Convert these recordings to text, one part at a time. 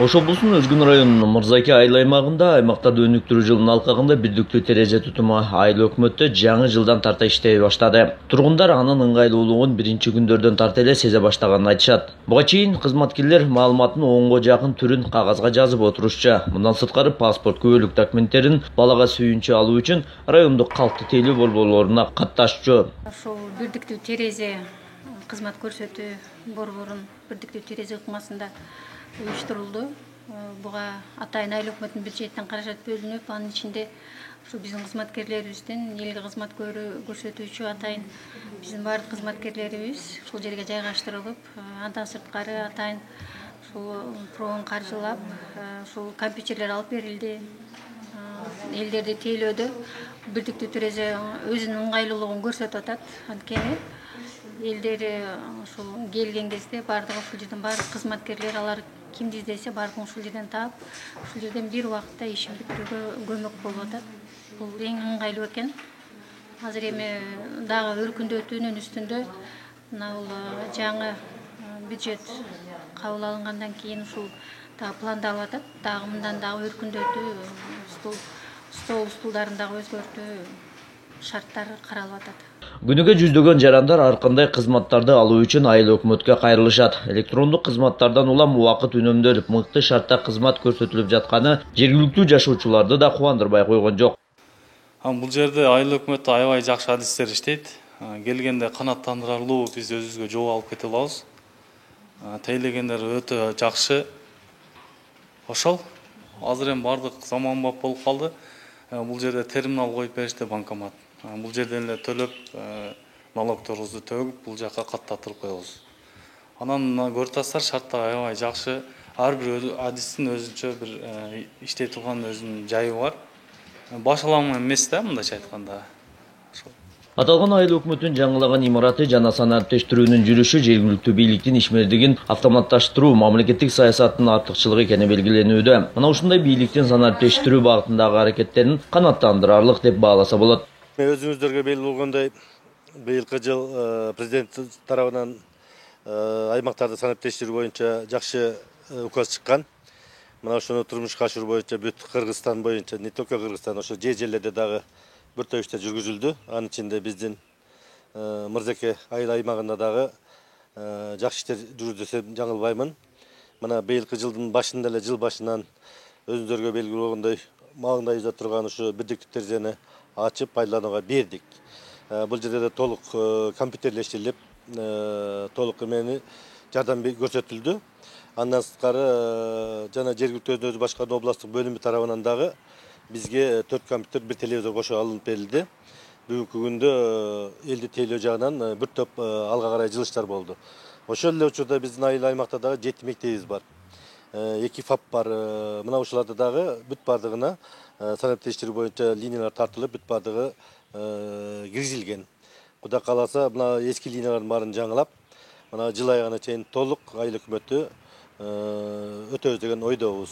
Ош облусунун Өзгүн районунун Мырзаке айыл аймагында аймактарды өнүктүрүү жылынын алкагында бирдиктүү терезе тутуму айыл өкмөттө жаңы жылдан тарта иштей баштады. Тургундар анын ыңгайлуулугун биринчи күндөрдөн тарта эле сезе баштаганын айтышат. Буга чейин кызматкерлер маалыматтын 10го жакын түрүн кагазга жазып отурушчу. Мындан сырткары паспорт күбөлүк документтерин балага сүйүнчү алуу үчүн райондук калктуу тейлөө борборлоруна катташчу. Ошол бирдиктүү терезе кызмат көрсөтүү борборунун бирдиктүү терезе ыкмасында уюштурулду. Буга атайын айыл өкмөтүнүн бюджеттен каражат бөлүнүп, анын ичинде ушу биздин кызматкерлерибиздин элге кызмат көрсөтүүчү атайын биздин баардык кызматкерлерибиз ушул жерге жайгаштырылып, андан сырткары атайын ушул проон каржылап, ушул компьютерлер алып берилди. Элдерди тейлөөдө бирдиктүү терезе өзүнүн ыңгайлуулугун көрсөтүп атат. Анткени элдер ушул келген кезде баардыгы ушул жерден баардык кызматкерлер алар кимди издесе баардыгын ушул жерден таап, ушул жерден бир убакытта ишин бүтүрүүгө көмөк болуп атат. Бул эң ыңгайлуу экен. Азыр эми дагы өркүндөтүүнүн үстүндө мына бул жаңы бюджет кабыл алынгандан кийин ушул дагы пландалып атат. Дагы мындан дагы өркүндөтүү, стол устулдарын дагы өзгөртүү шарттары каралып атат. Күнүгө жүздөгөн жарандар ар кандай кызматтарды алуу үчүн айыл өкмөткө кайрылышат. Электрондук кызматтардан улам убакыт үнөмдөлүп, мыкты шартта кызмат көрсөтүлүп жатканы жергиликтүү жашоочуларды да кубандырбай койгон жок. Бул жерде айыл өкмөтү аябай жакшы адистер иштейт. Келгенде канааттандырарлуу биз өзүбүзгө жол алып кете алабыз. Тейлегендер өтө жакшы. Ошол азыр эми бардык заманбап болуп калды. Бул жерде терминал коюп беришти, банкомат. Бул жерден эле төлөп, налогторубузду төгүп, бул жака каттатырып коебуз. Анан көрүп шарттар аябай жакшы. Ар бир адистин өзүнчө бир иштей турган өзүнүн жайы бар. Башаламан эмес да, мындайча айтканда. Аталган айыл өкмөтүнүн жаңылаган имараты жана санариптештирүүнүн жүрүшү жергиликтүү бийликтин ишмердигин автоматташтыруу мамлекеттик саясаттын артыкчылыгы экени белгиленүүдө. Мына ушундай бийликтин санариптештирүү багытындагы аракеттерин канааттандырарлык деп бааласа болот. Өзүңүздөргө белгилүү болгондой, быйылкы жыл президент тарабынан аймактарды санариптештирүү боюнча жакшы указ чыккан. Мына ошону турмушка ашыруу боюнча бүт Кыргызстан боюнча, не только Кыргызстан, ошо жерлерде дагы бир топ иштер жүргүзүлдү. Анын ичинде биздин Мырзаке айыл аймагында дагы жакшы иштер жүрүүдө десем жаңылбаймын. Мына быйылкы жылдын башында эле, жыл башынан өзүңүздөргө белгилүү болгондой, маңдайыбызда турган ушу бирдиктүү терезени ачып пайдаланууга бердик. Бул жерде толук компьютерлештирилип, толук эмени жардам көрсөтүлдү. Андан сырткары жана жергиликтүү өзү башкаруу областтык бөлүмү тарабынан дагы бизге 4 компьютер, бир телевизор кошо алынып берилди. Бүгүнкү күндө элди тейлөө жагынан бир топ алга карай жылыштар болду. Ошол эле учурда биздин айыл аймакта дагы 7 мектебибиз бар. 2 ФАП бар. Мына ушуларда дагы бүт бардыгына санариптештирүү боюнча линиялар тартылып, бүт бардыгы киргизилген. Кудай кааласа, мына эски линиялардын баарын жаңылап, мына жыл айына чейин толук айыл өкмөтү өтөбүз деген ойдобуз.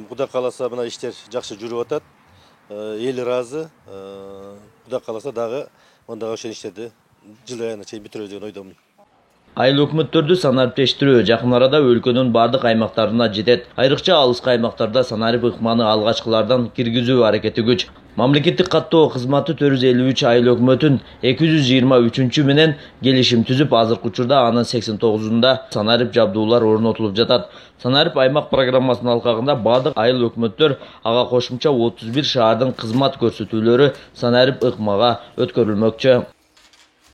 Кудай кааласа, мына иштер жакшы жүрүп атат. Эл ыраазы. Кудай кааласа дагы мындагы ошол иштерди жыл айына чейин бүтүрөбүз деген ойдомун. Айыл өкмөттөрдү санариптештирүү жакын арада өлкөнүн бардык аймактарына жетет. Айрыкча алыскы аймактарда санарип ыкманы алгачкылардан киргизүү аракети күч. Мамлекеттик каттоо кызматы 453 айыл өкмөтүн 223 менен келишим түзүп, азыркы учурда анын 89-унда санарип жабдуулар орнотулуп жатат. Санарип аймак программасынын алкагында бардык айыл өкмөттөр ага кошумча 31 шаардын кызмат көрсөтүүлөрү санарип ыкмага өткөрүлмөкчү.